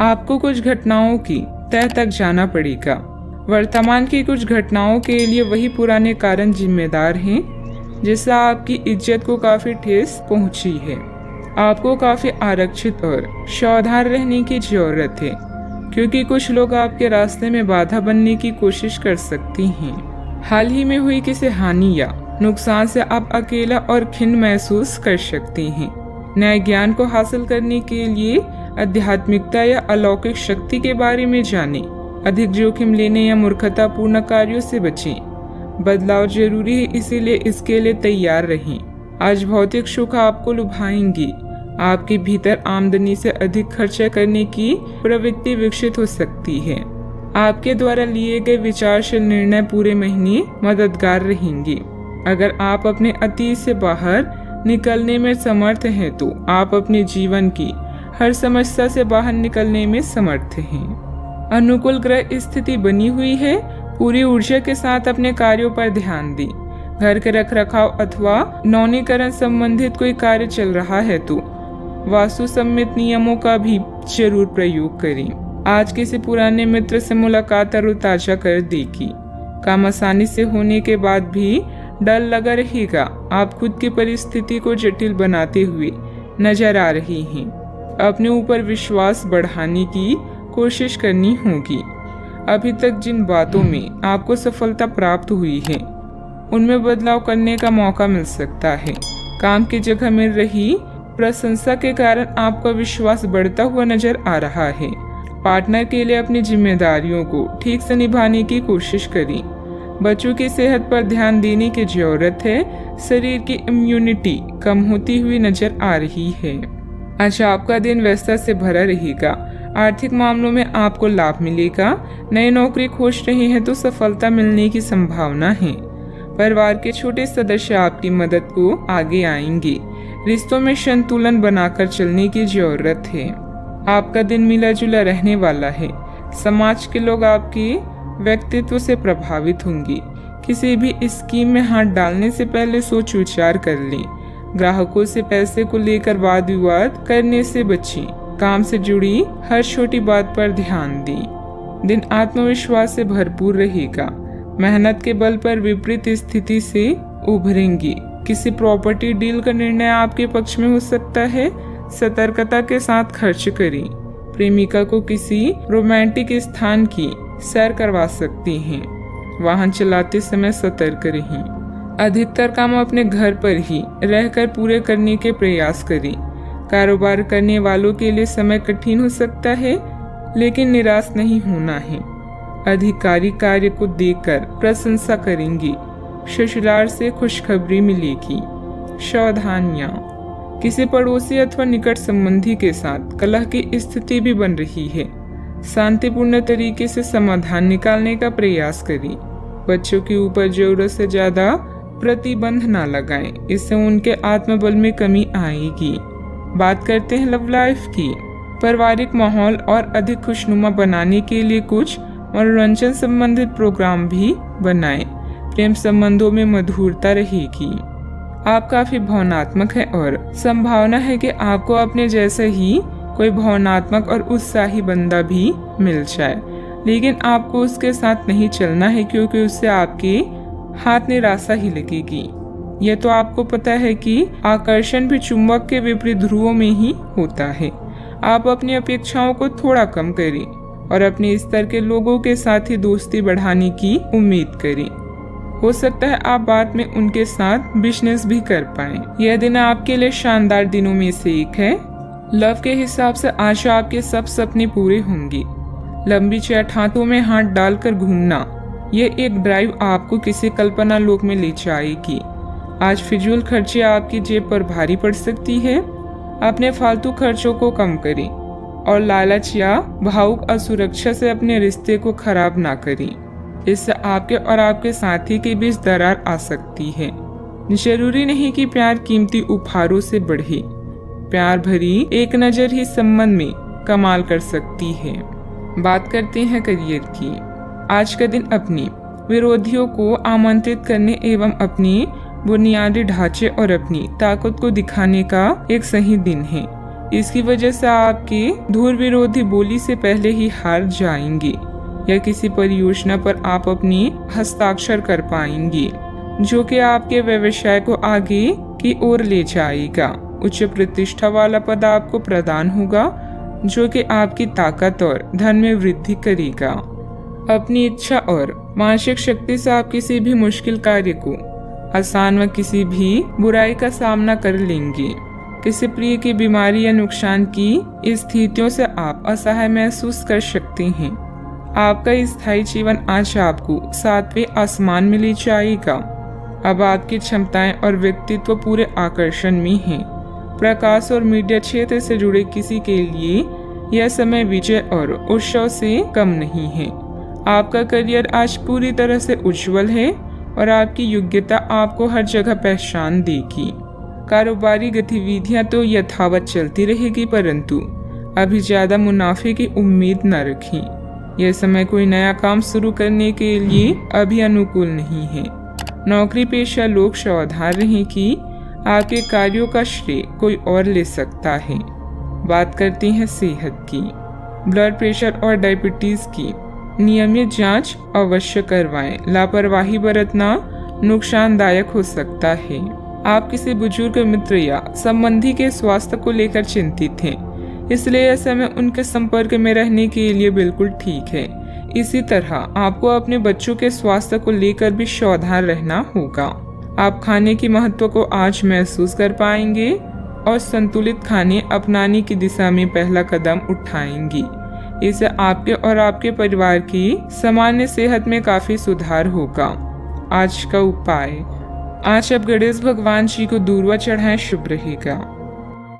आपको कुछ घटनाओं की तह तक जाना पड़ेगा। वर्तमान की कुछ घटनाओं के लिए वही पुराने कारण जिम्मेदार हैं जिससे आपकी इज्जत को काफी ठेस पहुंची है। आपको काफी आरक्षित और सावधान रहने की जरूरत है क्योंकि कुछ लोग आपके रास्ते में बाधा बनने की कोशिश कर सकती हैं। हाल ही में हुई किसी हानि या नुकसान से आप अकेला और खिन्न महसूस कर सकती हैं। नए ज्ञान को हासिल करने के लिए आध्यात्मिकता या अलौकिक शक्ति के बारे में जानें। अधिक जोखिम लेने या मूर्खतापूर्ण कार्यों से बचें। बदलाव जरूरी है, इसीलिए इसके लिए तैयार रहें। आज भौतिक सुख आपको लुभाएंगी। आपके भीतर आमदनी से अधिक खर्चा करने की प्रवृत्ति विकसित हो सकती है। आपके द्वारा लिए गए विचारशील निर्णय पूरे महीने मददगार रहेंगे। अगर आप अपने अतीत से बाहर निकलने में समर्थ हैं तो आप अपने जीवन की हर समस्या से बाहर निकलने में समर्थ हैं। अनुकूल ग्रह स्थिति बनी हुई है। पूरी ऊर्जा के साथ अपने कार्यों पर ध्यान दें। घर के रखरखाव अथवा नवीनीकरण संबंधित कोई कार्य चल रहा है तो वास्तु सम्मित नियमों का भी जरूर प्रयोग करें। आज किसी पुराने मित्र से मुलाकात तरोताजा कर देगी। काम आसानी से होने के बाद भी डर लगा रहेगा। आप खुद की परिस्थिति को जटिल बनाते हुए नजर आ रही हैं। अपने ऊपर विश्वास बढ़ाने की कोशिश करनी होगी। अभी तक जिन बातों में आपको सफलता प्राप्त हुई है उनमें बदलाव करने का मौका मिल सकता है। काम की जगह मिल रही प्रशंसा के कारण आपका विश्वास बढ़ता हुआ नजर आ रहा है। पार्टनर के लिए अपनी जिम्मेदारियों को ठीक से निभाने की कोशिश करें। बच्चों की सेहत पर ध्यान देने की जरूरत है। शरीर की इम्यूनिटी कम होती हुई नजर आ रही है। आज आपका दिन व्यस्तता से भरा रहेगा। आर्थिक मामलों में आपको लाभ मिलेगा। नई नौकरी खोज रहे हैं तो सफलता मिलने की संभावना है। परिवार के छोटे सदस्य आपकी मदद को आगे आएंगे। रिश्तों में संतुलन बनाकर चलने की जरूरत है। आपका दिन मिला जुला रहने वाला है। समाज के लोग आपके व्यक्तित्व से प्रभावित होंगे। किसी भी स्कीम में हाथ डालने से पहले सोच विचार कर लें। ग्राहकों से पैसे को लेकर वाद विवाद करने से बचें। काम से जुड़ी हर छोटी बात पर ध्यान दें। दिन आत्मविश्वास से भरपूर रहेगा। मेहनत के बल पर विपरीत स्थिति से उभरेंगे। किसी प्रॉपर्टी डील का निर्णय आपके पक्ष में हो सकता है। सतर्कता के साथ खर्च करें। प्रेमिका को किसी रोमांटिक स्थान की सैर करवा सकती हैं। वाहन चलाते समय सतर्क रहें। अधिकतर काम अपने घर पर ही रहकर पूरे करने के प्रयास करें। कारोबार करने वालों के लिए समय कठिन हो सकता है, लेकिन निराश नहीं होना है। अधिकारी कार्य को देखकर प्रशंसा करेंगे। ससुराल से खुशखबरी मिलेगी। सावधानियां, किसी पड़ोसी अथवा निकट संबंधी के साथ कलह की स्थिति भी बन रही है। शांतिपूर्ण तरीके से समाधान निकालने का प्रयास करें। बच्चों के ऊपर जरूरत से ज्यादा प्रतिबंध न लगाएं, इससे उनके आत्मबल में कमी आएगी। बात करते हैं लव लाइफ की। पारिवारिक माहौल और अधिक खुशनुमा बनाने के लिए कुछ मनोरंजन संबंधित प्रोग्राम भी बनाएं। प्रेम संबंधों में मधुरता रहेगी। आप काफी भावनात्मक है और संभावना है कि आपको अपने जैसे ही कोई भावनात्मक और उत्साही बंदा भी मिल जाए, लेकिन आपको उसके साथ नहीं चलना है क्योंकि उससे आपके हाथ निराशा ही लगेगी। यह तो आपको पता है कि आकर्षण भी चुंबक के विपरीत ध्रुवों में ही होता है। आप अपनी अपेक्षाओं को थोड़ा कम करें और अपने स्तर के लोगों के साथ ही दोस्ती बढ़ाने की उम्मीद करें। हो सकता है आप बाद में उनके साथ बिजनेस भी कर पाएं। यह दिन आपके लिए शानदार दिनों में से एक है। लव के हिसाब से आज आपके सब सपने पूरे होंगे। लंबी चैट हाथों में हाथ डालकर घूमना, ये एक ड्राइव आपको किसी कल्पना लोक में ले जाएगी। आज फिजूल खर्चे आपकी जेब पर भारी पड़ सकती है। अपने फालतू खर्चों को कम करें और लालच या भावुक असुरक्षा से अपने रिश्ते को खराब ना करें। इससे आपके और आपके साथी के बीच दरार आ सकती है। जरूरी नहीं कि प्यार कीमती उपहारों से बढ़े। प्यार भरी एक नजर ही संबंध में कमाल कर सकती है। बात करते हैं करियर की। आज का दिन अपने विरोधियों को आमंत्रित करने एवं अपनी बुनियादी ढांचे और अपनी ताकत को दिखाने का एक सही दिन है। इसकी वजह से आपकी धूल विरोधी बोली से पहले ही हार जाएंगे या किसी परियोजना पर आप अपनी हस्ताक्षर कर पाएंगे, जो कि आपके व्यवसाय को आगे की ओर ले जाएगा। उच्च प्रतिष्ठा वाला पद आपको प्रदान होगा, जो कि आपकी ताकत और धन में वृद्धि करेगा। अपनी इच्छा और मानसिक शक्ति से आप किसी भी मुश्किल कार्य को आसान व किसी भी बुराई का सामना कर लेंगे। किसी प्रिय की बीमारी या नुकसान की स्थितियों से आप असहाय महसूस कर सकते हैं। आपका स्थायी जीवन आज आपको 7वें आसमान में ले जाएगा। अब आपकी क्षमताएं और व्यक्तित्व पूरे आकर्षण में हैं। प्रकाश और मीडिया क्षेत्र से जुड़े किसी के लिए यह समय विजय और उत्सव से कम नहीं है। आपका करियर आज पूरी तरह से उज्जवल है और आपकी योग्यता आपको हर जगह पहचान देगी। कारोबारी गतिविधियां तो यथावत चलती रहेगी, परंतु अभी ज्यादा मुनाफे की उम्मीद न रखें। यह समय कोई नया काम शुरू करने के लिए अभी अनुकूल नहीं है। नौकरी पेशा लोग सावधान रहें कि आपके कार्यों का श्रेय कोई और ले सकता है। बात करते हैं सेहत की। ब्लड प्रेशर और डायबिटीज की नियमित जांच अवश्य करवाएं। लापरवाही बरतना नुकसानदायक हो सकता है। आप किसी बुजुर्ग मित्र या संबंधी के स्वास्थ्य को लेकर चिंतित हैं, इसलिए यह समय उनके संपर्क में रहने के लिए बिल्कुल ठीक है। इसी तरह आपको अपने बच्चों के स्वास्थ्य को लेकर भी सावधान रहना होगा। आप खाने की महत्व को आज महसूस कर पाएंगे और संतुलित खाने अपनाने की दिशा में पहला कदम उठाएंगे। इससे आपके और आपके परिवार की सामान्य सेहत में काफी सुधार होगा। आज का उपाय, आज आप गणेश भगवान जी को दूर्वा चढ़ाएं, शुभ रहेगा।